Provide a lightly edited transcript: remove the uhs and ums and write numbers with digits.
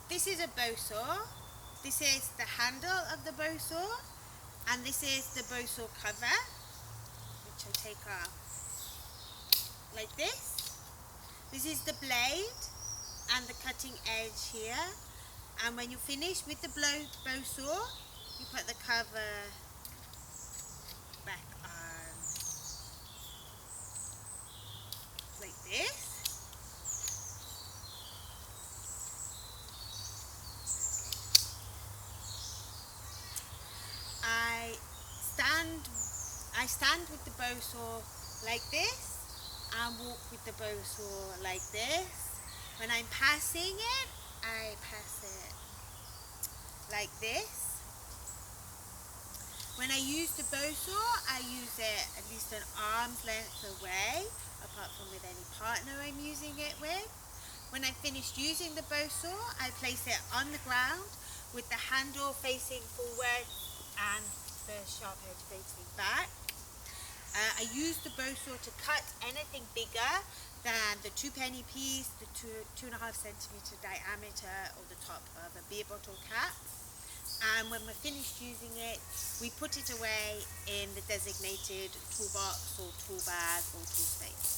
This is a bow saw. This is the handle of the bow saw, and this is the bow saw cover, which I take off like this. This is the blade and the cutting edge here. And when you finish with the bow saw, you put the cover back on like this. I stand I stand with the bow saw like this and walk with the bow saw like this. When I'm passing it, I pass it like this. When I use the bow saw, I use it at least an arm's length away, apart from with any partner I'm using it with. When I'm finished using the bow saw, I place it on the ground with the handle facing forward and the sharp edge facing back. I use the bow saw to cut anything bigger than the 2 penny piece, the 2.5 centimeter diameter, or the top of a beer bottle cap. And when we're finished using it, we put it away in the designated toolbox or tool bag or tool space.